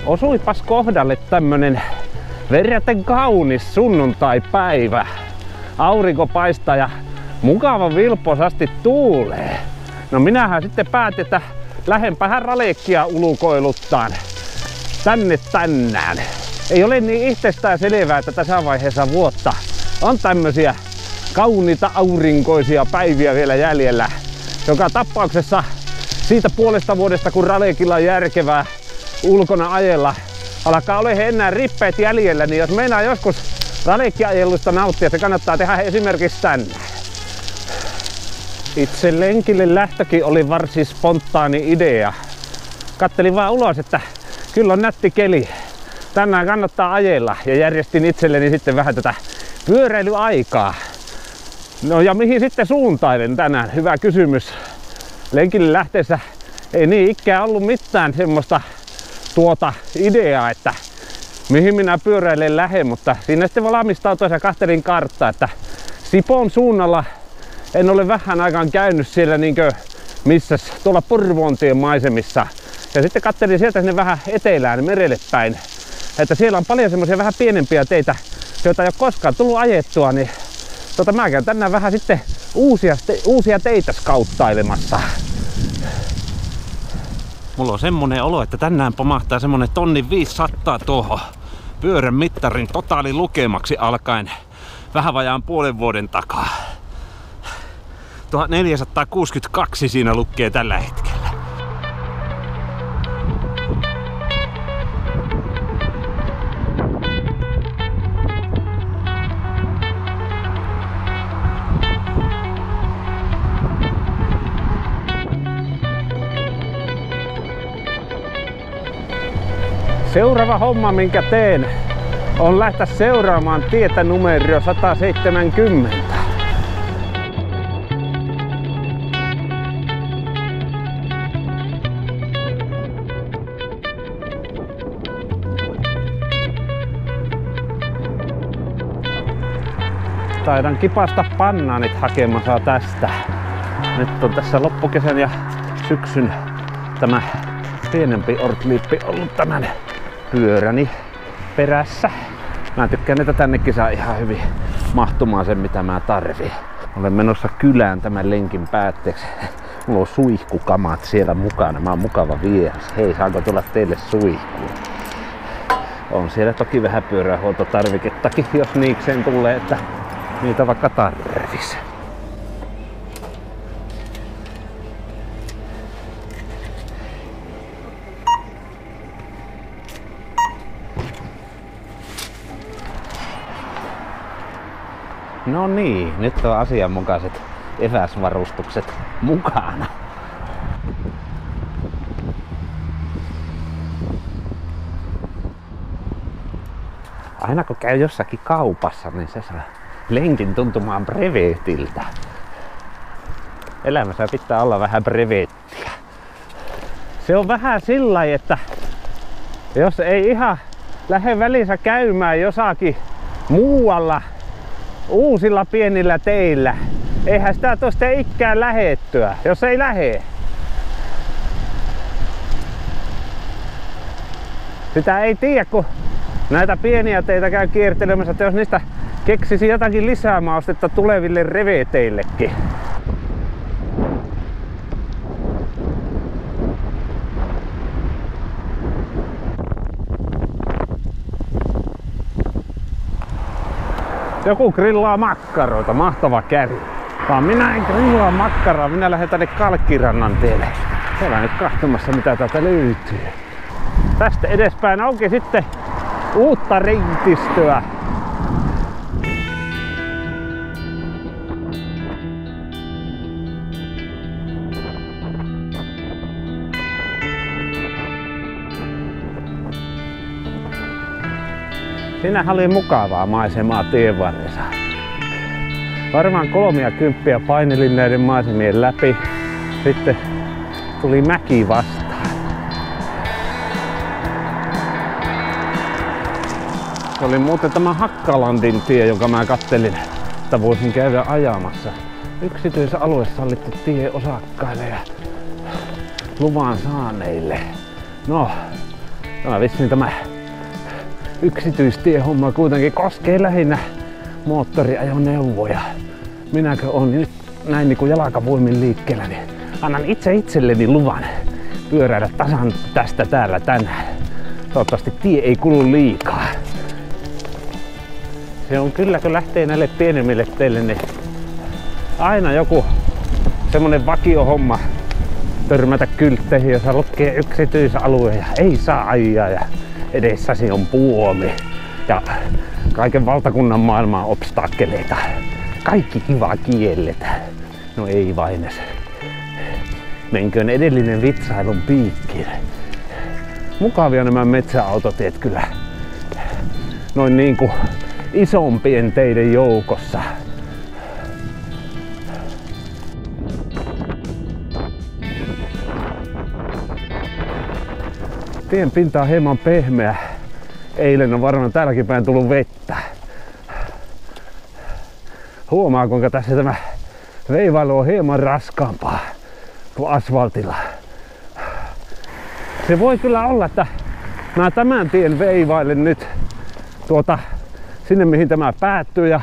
Osuipas kohdalle tämmönen verraten kaunis sunnuntaipäivä. Aurinko paistaa ja mukava vilposasti tuulee. No minähän sitten päätin, että lähdenpähän Ralekkia ulkoiluttaan tänään. Ei ole niin itsestään selvää, että tässä vaiheessa vuotta on tämmösiä kauniita aurinkoisia päiviä vielä jäljellä. Joka tapauksessa siitä puolesta vuodesta, kun Ralekilla on järkevää ulkona ajella, alkaa olemaan enää rippeet jäljellä, niin jos meinaa joskus Ralekki-ajelusta nauttia, se kannattaa tehdä esimerkiksi tänään. Itse lenkille lähtökin oli varsin spontaani idea. Kattelin vaan ulos, että kyllä on nätti keli. Tänään kannattaa ajella ja järjestin itselleni sitten vähän tätä pyöräilyaikaa. No ja mihin sitten suuntailen tänään? Hyvä kysymys. Lenkille lähteessä ei niin ikään ollut mitään semmoista ideaa, että mihin minä pyöräilen lähden, mutta siinä sitten valmistautuessa ja katselin karttaa, että Sipoon suunnalla en ole vähän aikaan käynyt siellä niinkö missäs tuolla Porvoontien maisemissa. Ja sitten katselin sieltä sinne vähän etelään merelle päin, että siellä on paljon semmoisia vähän pienempiä teitä, joita ei ole koskaan tullut ajettua, niin mä käyn tänään vähän sitten uusia teitä skauttailemassa. Mulla on semmonen olo, että tänään pomahtaa semmonen 1500 tuohon pyörän mittarin totaalilukemaksi alkaen vähän vajaan puolen vuoden takaa. 1462 siinä lukee tällä hetkellä. Seuraava homma, minkä teen, on lähteä seuraamaan tietä numero 170. Taidan kipasta bannaanit hakemassa tästä. Nyt on tässä loppukesän ja syksyn tämä pienempi ortliippi ollut tämän pyöräni perässä. Mä tykkään, että tännekin saa ihan hyvin mahtumaan sen, mitä mä tarviin. Olen menossa kylään tämän lenkin päätteeksi. Mulla on suihkukamat siellä mukana. Mä oon mukava vieras. Hei, saanko tulla teille suihkuun? On siellä toki vähän pyörähuoltotarvikettakin, jos niikseen tulee, että niitä vaikka tarvis. No niin, nyt on asianmukaiset eväsvarustukset mukana. Aina kun käy jossakin kaupassa, niin se saa lenkin tuntumaan brevetiltä. Elämässä pitää olla vähän brevettiä. Se on vähän sillä, että jos ei ihan lähde välissä käymään jossakin muualla uusilla pienillä teillä, eihän sitä tosta ikään lähettyä, jos ei lähe. Sitä ei tiedä, kun näitä pieniä teitä käy kiertelemässä, että jos niistä keksisi jotakin lisämaustetta tuleville reveteillekin. Joku grillaa makkaroita, mahtava kävi. Vaan minä en grillaa makkaraa, minä lähden tänne Kalkkirannan teille. Siellä nyt katsomassa, mitä täältä löytyy. Tästä edespäin onkin sitten uutta reitistöä. Siinähän oli mukavaa maisemaa tien varressa. Varmaan 30 painelin näiden maisemien läpi. Sitten tuli mäki vastaan. Se oli muuten tämä Hakkalandin tie, jonka mä kattelin, että voisin käydä ajamassa. Yksityisalue sallittu tie osakkaille ja luvan saaneille. No, Vissiin tämä yksityistiehomma kuitenkin koskee lähinnä moottoriajoneuvoja. Minäkö on nyt näin niin kuin jalkavoimin liikkeellä, niin annan itselleni luvan pyöräillä tasan tästä täällä tänään. Toivottavasti tie ei kulu liikaa. Se on kyllä, kun lähtee näille pienemmille teille, niin aina joku semmonen vakiohomma törmätä kyltteihin, jossa lukee yksityisalue ja ei saa ajaa ja edessäsi on puomi ja kaiken valtakunnan maailman obstakkeleita. Kaikki kiva kielletään. No ei vain se. Menköön edellinen vitsailun piikkiin. Mukavia nämä metsäautotiet kyllä. Noin niinku isompien teiden joukossa. Tien pinta on hieman pehmeä. Eilen on varmaan täälläkin päin tullut vettä. Huomaa kuinka tässä tämä veivailu on hieman raskaampaa kuin asfaltilla. Se voi kyllä olla, että mä tämän tien veivailen nyt sinne mihin tämä päättyy ja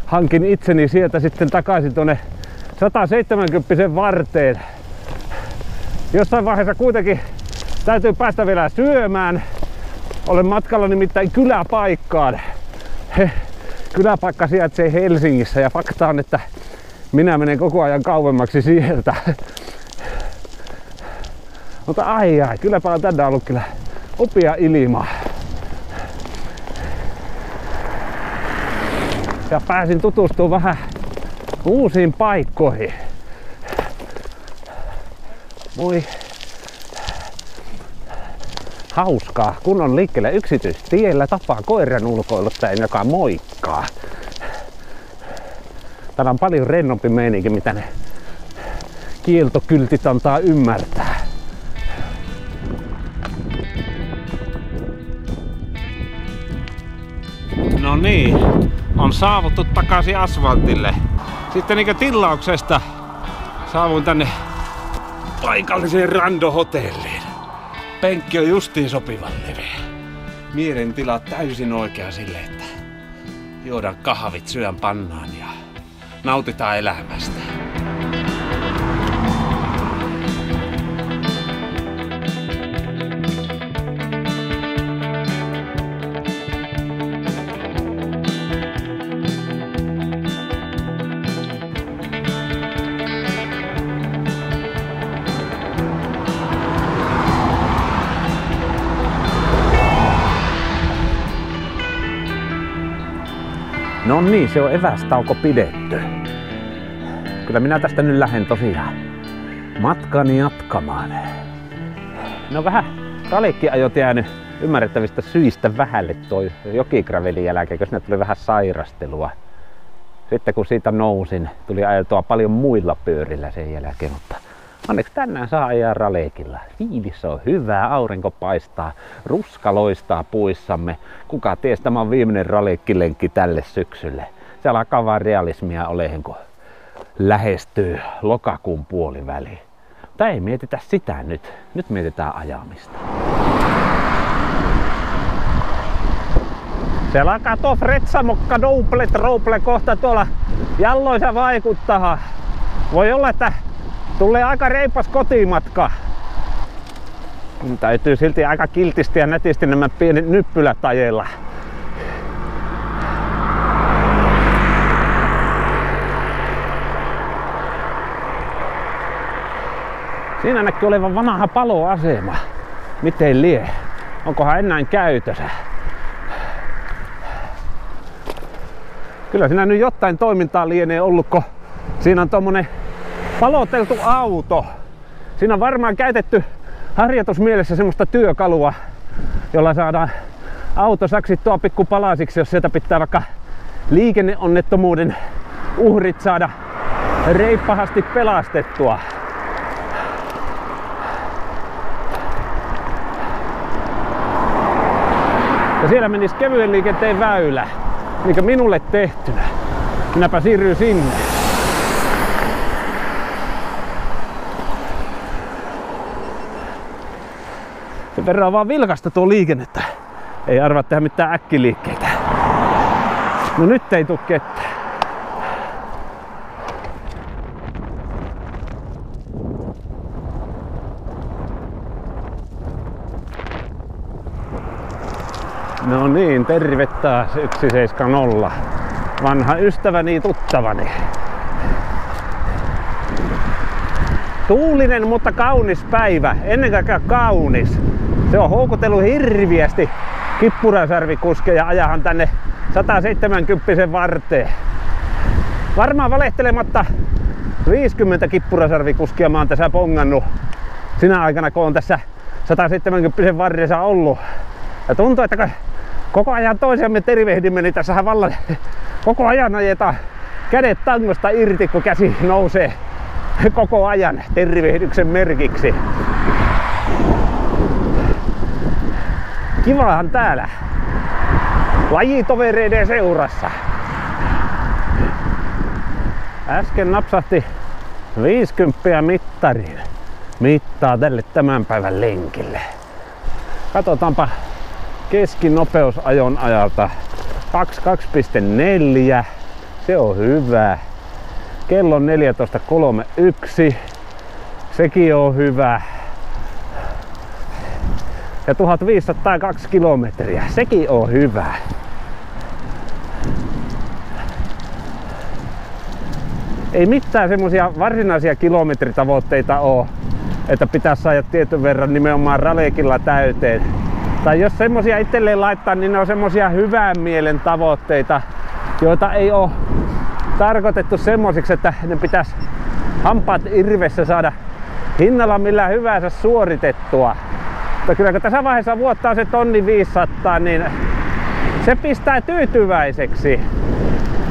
hankin itseni sieltä sitten takaisin tuonne 170 varteen. Jossain vaiheessa kuitenkin täytyy päästä vielä syömään. Olen matkalla nimittäin kyläpaikkaan. Kyläpaikka sijaitsee Helsingissä ja fakta on, että minä menen koko ajan kauemmaksi sieltä. Mutta ai, kylläpä on tänään ollut kyllä upea ilma. Ja pääsin tutustumaan vähän uusiin paikkoihin. Moi. Hauskaa, kun on liikkeellä yksityistiellä, tapaa koiran ulkoiluttajan, joka moikkaa. Täällä on paljon rennompi meininki, mitä ne kieltokyltit antaa ymmärtää. No niin, on saavuttu takaisin asfaltille. Sitten niinku tilauksesta saavuin tänne paikalliseen randohotelliin. Penkki on justiin sopivan leveä. Mielen tila täysin oikea sille, että juodaan kahvit, syön pannaan ja nautitaan elämästä. No niin, se on evästauko pidetty. Kyllä minä tästä nyt lähden tosiaan matkani jatkamaan. No vähän ralekkiajot jäänyt ymmärrettävistä syistä vähälle toi jokigravelin jälkeen, kun sinne tuli vähän sairastelua. Sitten kun siitä nousin, tuli ajeltua paljon muilla pyörillä sen jälkeen, mutta onneksi tänään saa ajaa ralekilla. Fiilis on hyvää, aurinko paistaa, ruska loistaa puissamme. Kuka ties, tämä on viimeinen ralekkilenkki tälle syksylle. Se alkaa vaan realismia olemaan, kun lähestyy lokakuun puoliväliin. Mutta ei mietitä sitä nyt. Nyt mietitään ajamista. Siellä alkaa tuo Fretsamokka Double kohta tuolla jalloissa vaikuttaa. Voi olla, että tulee aika reipas kotimatka. Täytyy silti aika kiltisti ja nätisti nämä pienet nyppylät ajella. Siinä näkyy olevan vanha paloasema. Miten lie? Onkohan enää käytössä? Kyllä siinä nyt jotain toimintaa lienee ollut, kun siinä on tommonen paloteltu auto. Siinä on varmaan käytetty harjoitusmielessä semmoista työkalua, jolla saadaan auto saksittua pikku palasiksi, jos sieltä pitää vaikka liikenneonnettomuuden uhrit saada reippahasti pelastettua. Ja siellä menisi kevyen liikenteen väylä, mikä minulle tehtynä. Minäpä siirryin sinne. Sen verran on vaan vilkasta tuo liikennettä. Ei arvaa tehdä mitään äkkiliikkeitä. No nyt ei tuu ketään. No niin, terve taas 170. Vanha ystäväni, tuttavani. Tuulinen, mutta kaunis päivä. Ennen kaikkea kaunis. Se on houkutellut hirviästi kippurasarvikuskeja ajahan tänne 170 varteen. Varmaan valehtelematta 50 kippurasarvikuskia mä oon tässä pongannut sinä aikana, kun on tässä 170 varressa ollut. Ja tuntuu, että koko ajan toisiamme tervehdimme, niin tässähän vallan koko ajan ajetaan kädet tangosta irti, kun käsi nousee koko ajan tervehdyksen merkiksi. Kivahan täällä lajitovereiden seurassa. Äsken napsahti 50 mittariin. Mittaa tälle tämän päivän lenkille. Katsotaanpa keskinopeusajon ajalta 22,4. Se on hyvä. Kello on 14.31. Sekin on hyvä. Ja 1502 kilometriä. Sekin on hyvä. Ei mitään semmosia varsinaisia kilometritavoitteita oo, että pitäisi saada tietyn verran nimenomaan ralekilla täyteen. Tai jos semmosia itselleen laittaa, niin ne on semmosia hyvän mielen tavoitteita, joita ei oo tarkoitettu semmosiksi, että ne pitäisi hampaat irvessä saada hinnalla millä hyvänsä suoritettua. Mutta kyllä kun tässä vaiheessa vuotta on se 1500, niin se pistää tyytyväiseksi.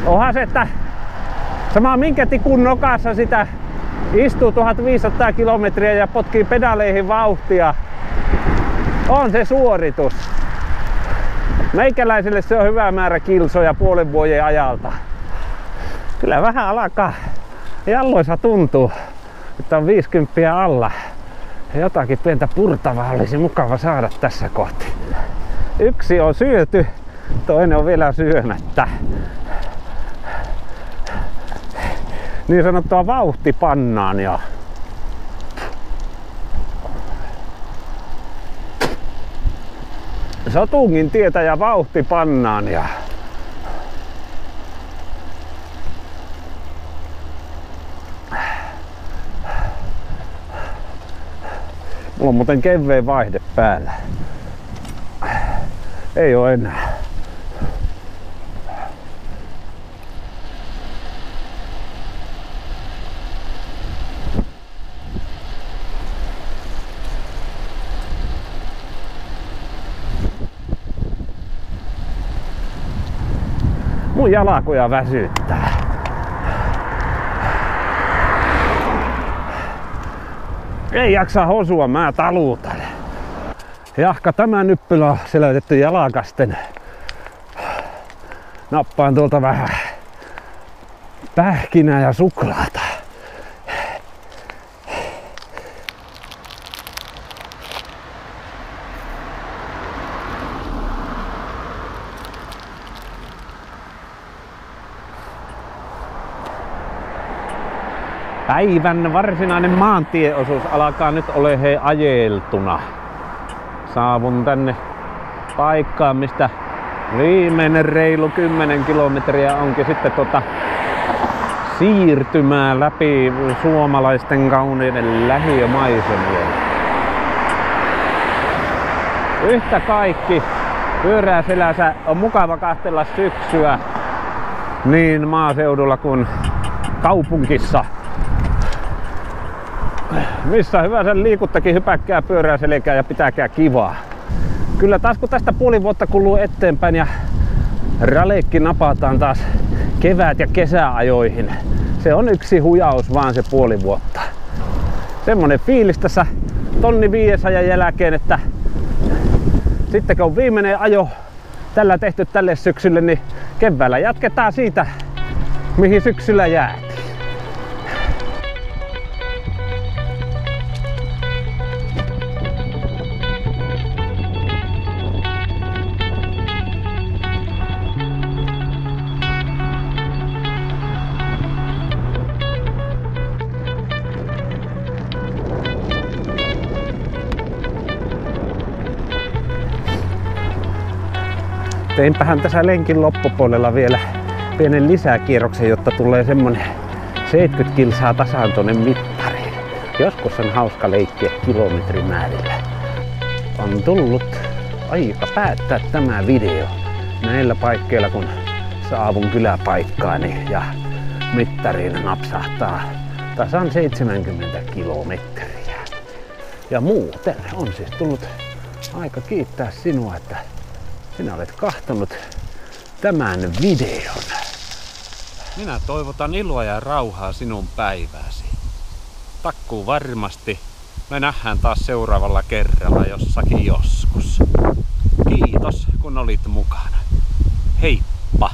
Onhan se, että sama minkä tikun nokassa sitä istuu 1500 kilometriä ja potkii pedaleihin vauhtia. On se suoritus. Meikäläiselle se on hyvä määrä kilsoja puolen vuoden ajalta. Kyllä vähän alkaa jalloissa tuntuu, että on 50 alla. Jotakin pientä purtavaa olisi mukava saada tässä kohti. Yksi on syöty, toinen on vielä syömättä. Niin sanottua vauhtipannaan ja Sotungin tietä ja vauhtipannaan ja mulla on muuten kevyen vaihde päällä. Ei oo enää. Mun jalkoja väsyttää. Ei jaksa hosua, mä talutan. Jahka tämä nyppylä on selätetty jalakasten. Nappaan tuolta vähän pähkinää ja suklaata. Päivän varsinainen maantieosuus alkaa nyt ole ajeltuna. Saavun tänne paikkaan, mistä viimeinen reilu 10 kilometriä onkin sitten siirtymää läpi suomalaisten kauniiden lähiömaisemien. Yhtä kaikki pyöräselässä on mukava katsella syksyä niin maaseudulla kuin kaupunkissa. Missä hyvänsä liikuttakin, hypäkkää pyörää selkää ja pitäkää kivaa. Kyllä taas kun tästä puoli vuotta kuluu eteenpäin ja ralekki napataan taas kevät- ja kesäajoihin. Se on yksi hujaus vaan se puoli vuotta. Semmonen fiilis tässä 1500 jälkeen, että sitten kun on viimeinen ajo tällä tehty tälle syksylle, niin keväällä jatketaan siitä, mihin syksyllä jäätiin. Teinpähän tässä lenkin loppupuolella vielä pienen lisäkierroksen, jotta tulee semmonen 70 kilsaa tasan tonne mittariin. Joskus on hauska leikkiä kilometrimäärillä. On tullut aika päättää tämä video näillä paikkeilla, kun saavun kyläpaikkaani ja mittariin napsahtaa tasan 70 kilometriä. Ja muuten on siis tullut aika kiittää sinua, että sinä olet katsonut tämän videon. Minä toivotan iloa ja rauhaa sinun päivääsi. Takkuu varmasti. Me nähdään taas seuraavalla kerralla jossakin joskus. Kiitos kun olit mukana. Heippa!